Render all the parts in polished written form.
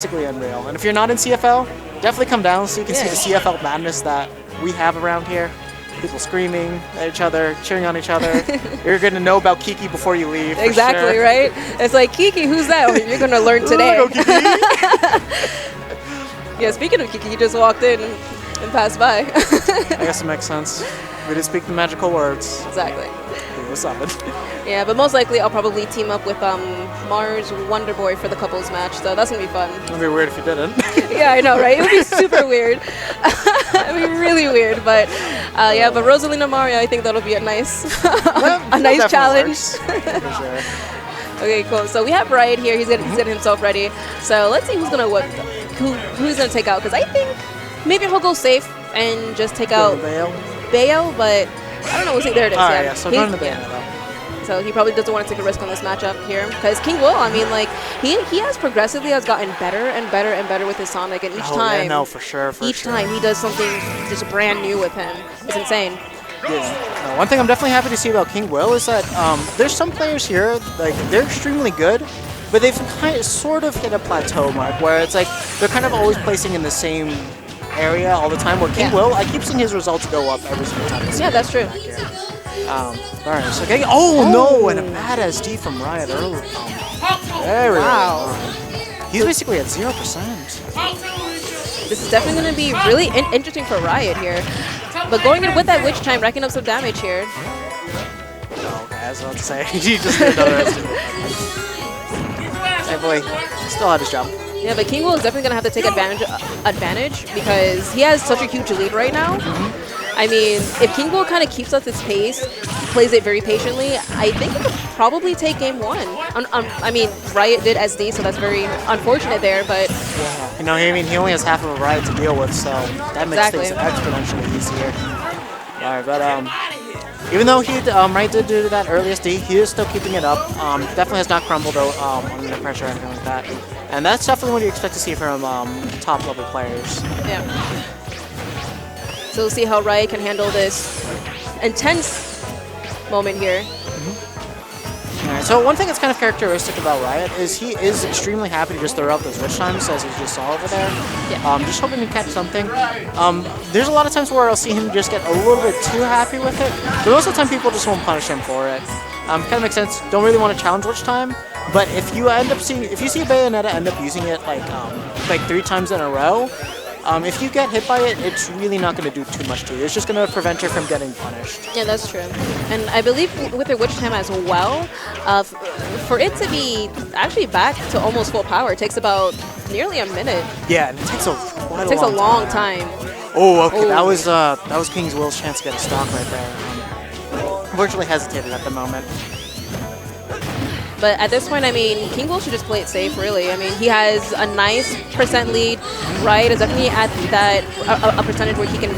basically unreal. And if you're not in CFL, definitely come down so you can see the CFL madness that we have around here. People screaming at each other, cheering on each other. You're going to know about Kiki before you leave. Exactly, sure. Right? It's like, Kiki, who's that? You're going to learn today. Go, Kiki. Yeah, speaking of Kiki, you just walked in and passed by. I guess it makes sense. We did speak the magical words. Exactly. It was something. Yeah, but most likely I'll probably team up with Mars Wonderboy for the couples match, so that's going to be fun. It would be weird if you didn't. Yeah, I know, right? It would be super weird. It would be really weird, but yeah, but Rosalina Mario, I think that'll be a nice, a nice challenge. For sure. Okay, cool. So we have Riot here. He's getting himself ready. So let's see who's who's gonna take out. Because I think maybe he'll go safe and just take out Bayo, but I don't know. We'll see. There it is. All yeah. right, yeah. So going to Bayonetta. So he probably doesn't want to take a risk on this matchup here because KingWill, I mean, like he has progressively gotten better and better and better with his Sonic, and each time, yeah, no, for sure. Each time he does something just brand new with him. It's insane. Yeah. No, one thing I'm definitely happy to see about KingWill is that there's some players here, like they're extremely good, but they've sort of hit a plateau mark where it's like they're kind of always placing in the same area all the time. Where KingWill, I keep seeing his results go up every single time. Yeah, that's true. Alright, so okay. Oh no, and a bad SD from Riot early. Very wow. He's basically at 0%. This is definitely going to be really interesting for Riot here. But going in with that Witch Time, racking up some damage here. Oh, okay, I was about to say. He just did another SD. Hey boy, still had his jump. Yeah, but KingWill is definitely going to have to take advantage because he has such a huge lead right now. I mean, if KingWill kind of keeps up his pace, plays it very patiently, I think he could probably take game one. I mean, Riot did SD, so that's very unfortunate there, but... Yeah. You know, I mean, he only has half of a Riot to deal with, so that makes things exponentially easier. Alright, but even though Riot did do that early SD, he is still keeping it up. Definitely has not crumbled under pressure or anything like that. And that's definitely what you expect to see from top-level players. Yeah. So we'll see how Riot can handle this intense moment here. Alright, so one thing that's kind of characteristic about Riot is he is extremely happy to just throw out those Witch Times, as you just saw over there. Yeah. Just hoping to catch something. There's a lot of times where I'll see him just get a little bit too happy with it, but most of the time people just won't punish him for it. Kind of makes sense. Don't really want to challenge Witch Time, but if you see Bayonetta end up using it like 3 times in a row, if you get hit by it, it's really not going to do too much to you. It's just going to prevent you from getting punished. Yeah, that's true. And I believe with the Witch Time as well, for it to be actually back to almost full power, it takes about nearly a minute. Yeah, and it takes a long time. Oh, okay. Oh. That was KingWill's chance to get a stock right there. Unfortunately hesitated at the moment. But at this point, I mean, KingWill should just play it safe, really. I mean, he has a nice % lead. Riot is definitely at that a percentage where he can.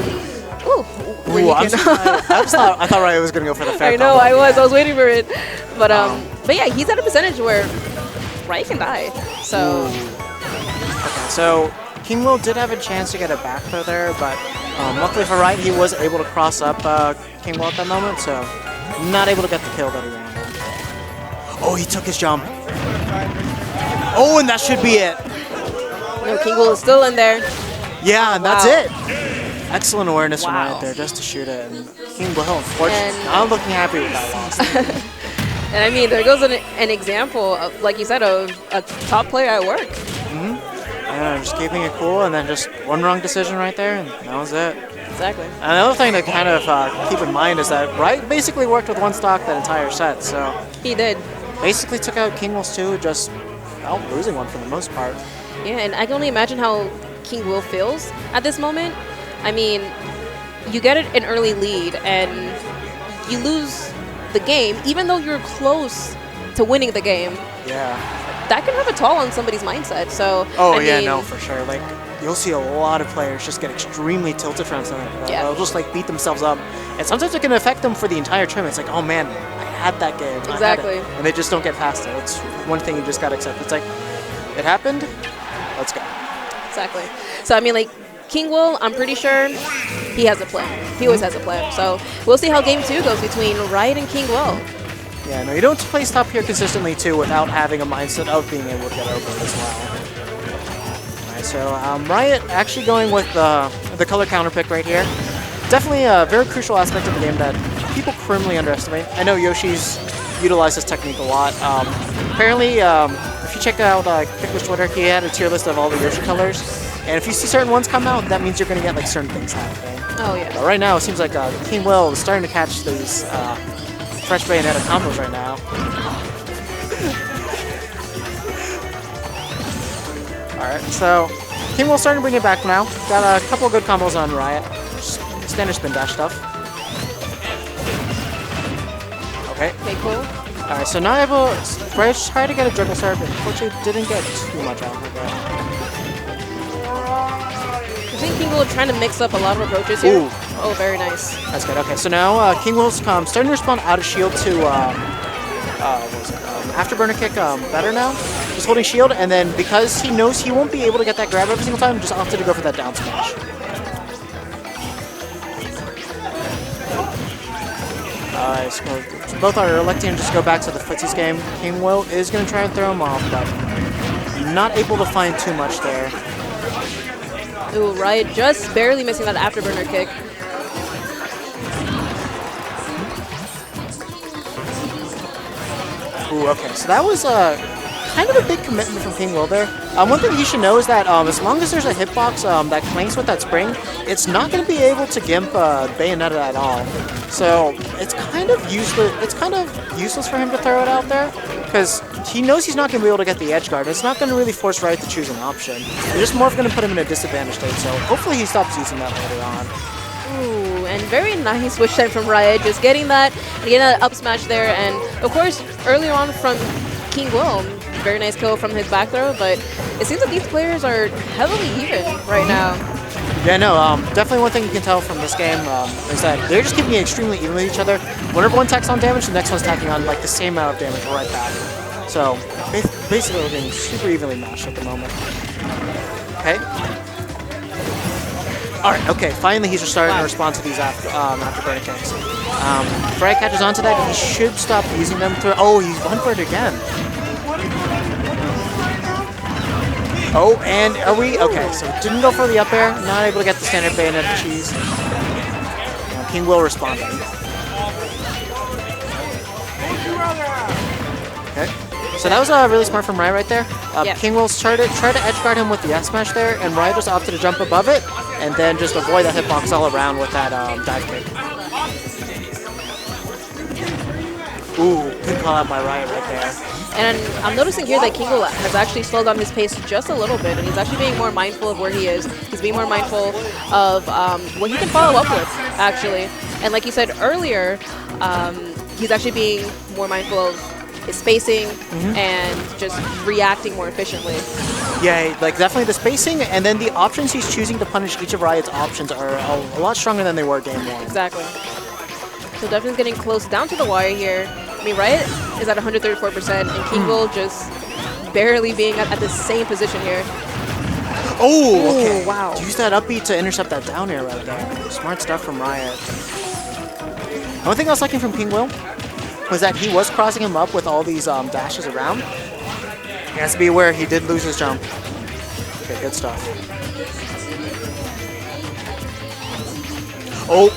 I thought Riot was gonna go for the fair. I know, I was waiting for it, but yeah, he's at a percentage where Riot can die. So. Okay, so KingWill did have a chance to get a back throw there, but luckily for Riot, he was able to cross up KingWill at that moment, so not able to get the kill that he wanted. Oh, he took his jump. Oh, and that should be it. No, KingWill is still in there. Yeah, and that's it. Excellent awareness from Riot there, just to shoot it. And KingWill, unfortunately, not looking happy with that loss. And I mean, there goes an example, of, like you said, of a top player at work. Just keeping it cool, and then just one wrong decision right there, and that was it. Exactly. And another thing to kind of keep in mind is that Riot basically worked with one stock that entire set, so... He did. Basically took out KingWill's 2, just losing one for the most part. Yeah, and I can only imagine how KingWill feels at this moment. I mean, you get an early lead, and you lose the game, even though you're close to winning the game. Yeah. That can have a toll on somebody's mindset, so... Oh, I mean, no, for sure. Like, you'll see a lot of players just get extremely tilted from something like that. Yeah. They'll just, like, beat themselves up. And sometimes it can affect them for the entire tournament. It's like, oh, man, I had that game. Exactly. And they just don't get past it. It's one thing you just got to accept. It's like, it happened, let's go. Exactly. So, I mean, like, KingWill, I'm pretty sure he has a plan. He always has a plan. So, we'll see how Game 2 goes between Riot and KingWill. Yeah, no, you don't play stop here consistently, too, without having a mindset of being able to get over as well. So Riot actually going with the color counter pick right here. Definitely a very crucial aspect of the game that people criminally underestimate. I know Yoshi's utilized this technique a lot. Apparently, if you check out KingWill's Twitter, he had a tier list of all the Yoshi colors. And if you see certain ones come out, that means you're going to get like certain things happening. Oh, yeah. But right now, it seems like KingWill is starting to catch these fresh Bayonetta combos right now. Alright, so KingWill's starting to bring it back now. Got a couple of good combos on Riot. Just standard spin dash stuff. Okay. Okay, cool. Alright, so now Riot tried to get a juggle start, but unfortunately didn't get too much out of it. I think KingWill trying to mix up a lot of approaches here. Ooh. Oh, very nice. That's good. Okay, so now KingWill's starting to respond out of shield to what was it? Afterburner kick better now. Just holding shield, and then because he knows he won't be able to get that grab every single time, just opted to go for that down smash. Alright, so both are electing to just go back to the footsies game. KingWill is going to try and throw him off, but not able to find too much there. Ooh, Riot just barely missing that afterburner kick. Ooh, okay, so that was kind of a big commitment from KingWill there. One thing you should know is that as long as there's a hitbox that clanks with that spring, it's not going to be able to gimp Bayonetta at all. So it's kind of useless. It's kind of useless for him to throw it out there because he knows he's not going to be able to get the edge guard. It's not going to really force Riot to choose an option. It's just more going to put him in a disadvantaged state. So hopefully he stops using that later on. Ooh, and very nice switch time from Riot, just getting that up smash there, and of course earlier on from KingWill, very nice kill from his back throw, but it seems that these players are heavily even right now. Yeah, no, definitely one thing you can tell from this game is that they're just keeping it extremely even with each other. Whenever one tacks on damage, the next one's tacking on like the same amount of damage right back. So basically we're getting super evenly matched at the moment. Okay. Alright, okay, finally he's starting to respond to these afterburner kicks. Riot catches onto that, and he should stop using them to... Oh, he's one for it again. Oh, and are we... Okay, so didn't go for the up air, not able to get the standard Bayonetta cheese. KingWill responding. Okay. So that was really smart from Riot right there. Yep. KingWill tried to edge guard him with the F smash there, and Riot just opted to jump above it, and then just avoid that hitbox all around with that dive kick. Ooh, good call out by Riot right there. And I'm noticing here that KingWill has actually slowed down his pace just a little bit, and he's actually being more mindful of where he is. He's being more mindful of what he can follow up with, actually. And like you said earlier, he's actually being more mindful of his spacing and just reacting more efficiently. Yeah, like definitely the spacing, and then the options he's choosing to punish each of Riot's options are a lot stronger than they were game one. Exactly. So definitely getting close down to the wire here. I mean, Riot is at 134%, and KingWill just barely being at the same position here. Oh, okay. Ooh, wow. Use that upbeat to intercept that down air right there. Smart stuff from Riot. One thing I was liking from KingWill was that he was crossing him up with all these dashes around. He has to be aware he did lose his jump. Okay, good stuff. Oh,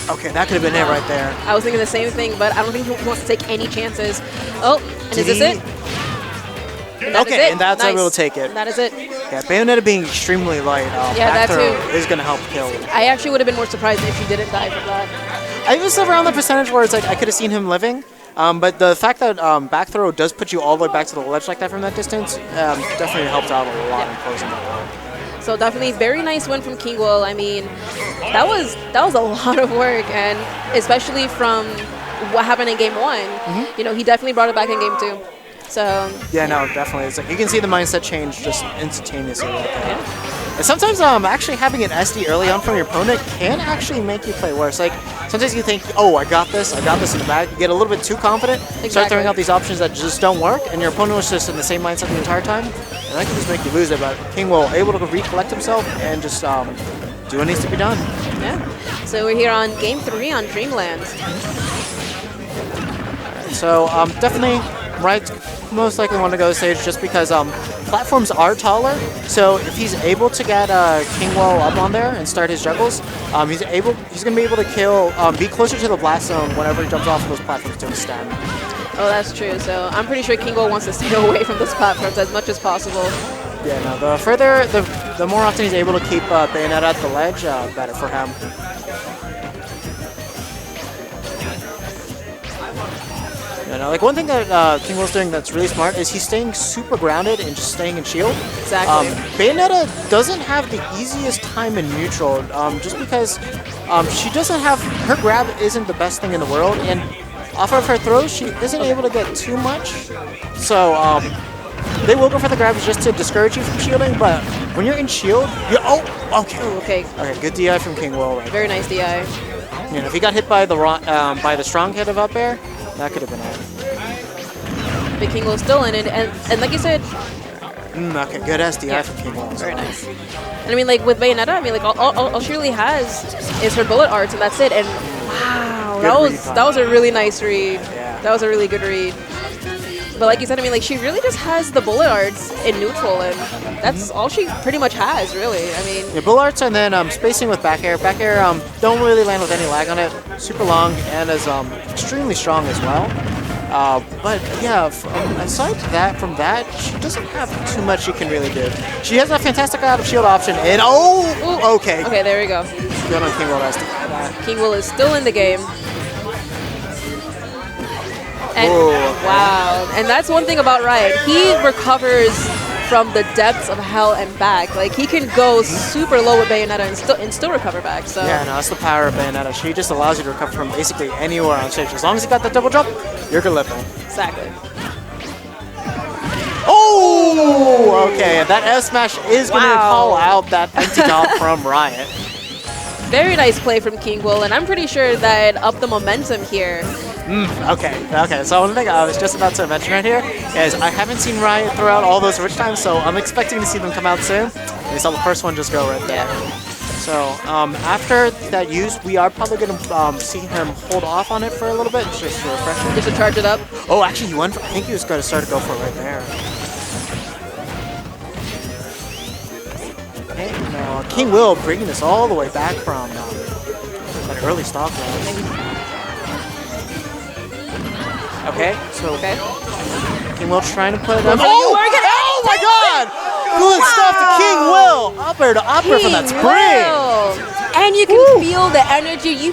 okay, that could have been it right there. I was thinking the same thing, but I don't think he wants to take any chances. Oh, and is this it? And okay, and that's how we'll take it. And that is it. Yeah, Bayonetta being extremely light, yeah, back that throw too. is going to help kill. I actually would have been more surprised if he didn't die from that. I was around the percentage where it's like I could have seen him living, but the fact that back throw does put you all the way back to the ledge like that from that distance definitely helped out a lot in closing that out. So definitely very nice win from KingWill. I mean, that was a lot of work, and especially from what happened in game one, you know, he definitely brought it back in game two. So yeah, no, definitely. It's like you can see the mindset change just instantaneously right there. Yeah. And sometimes actually having an SD early on from your opponent can actually make you play worse. Like sometimes you think, oh, I got this in the bag. You get a little bit too confident, start throwing out these options that just don't work, and your opponent was just in the same mindset the entire time, and that can just make you lose it. But KingWill able to recollect himself and just do what needs to be done. Yeah. So we're here on game 3 on Dreamland. So definitely, Riot most likely want to go to stage just because platforms are taller. So if he's able to get KingWill up on there and start his juggles, he's going to be able to kill, be closer to the blast zone whenever he jumps off of those platforms to extend. Oh, that's true. So I'm pretty sure KingWill wants to stay away from those platforms as much as possible. Yeah, no, the more often he's able to keep Bayonetta at the ledge, better for him. You know, like one thing that KingWill's doing that's really smart is he's staying super grounded and just staying in shield. Exactly. Bayonetta doesn't have the easiest time in neutral, just because she doesn't have, her grab isn't the best thing in the world, and off of her throws she isn't able to get too much. So they will go for the grabs just to discourage you from shielding, but when you're in shield, you okay. Ooh, okay. Okay, good DI from KingWill. Right. Very nice DI. You know, if he got hit by the strong hit of up air, that could have been it. But KingWill's still in it, and like you said, okay, good SDI from KingWill. Very nice. And I mean, like with Bayonetta, I mean, like all she really has is her bullet arts, and that's it. And wow, that was a really nice read. Yeah. That was a really good read. But like you said, I mean, like she really just has the bullet arts in neutral, and that's all she pretty much has, really. I mean, yeah, bullet arts and then spacing with back air. Back air don't really land with any lag on it. Super long and is extremely strong as well. But yeah, aside from that, she doesn't have too much she can really do. She has a fantastic out of shield option, and okay. Okay, there we go. Good on KingWill. KingWill is still in the game. And, wow, and that's one thing about Riot. He recovers from the depths of hell and back. Like he can go super low with Bayonetta and still recover back. So yeah, no, that's the power of Bayonetta. She just allows you to recover from basically anywhere on stage. As long as you got that double jump, you're good living. Exactly. Oh, okay. And that F smash is going to call out that empty top from Riot. Very nice play from KingWill, and I'm pretty sure that upped the momentum here. Okay. So one thing I was just about to mention right here is I haven't seen Riot throw out all those rich times, so I'm expecting to see them come out soon. We saw the first one just go right there. Yeah. So after that use, we are probably going to see him hold off on it for a little bit, just to refresh it. Just to charge it up. Oh, actually, he went for, I think he was going to start to go for it right there. Okay, now KingWill bringing this all the way back from that early stock round. Okay, so KingWill trying to play them. Oh my God! Good stuff to KingWill. Upper to upper from that spring. And you can feel the energy. You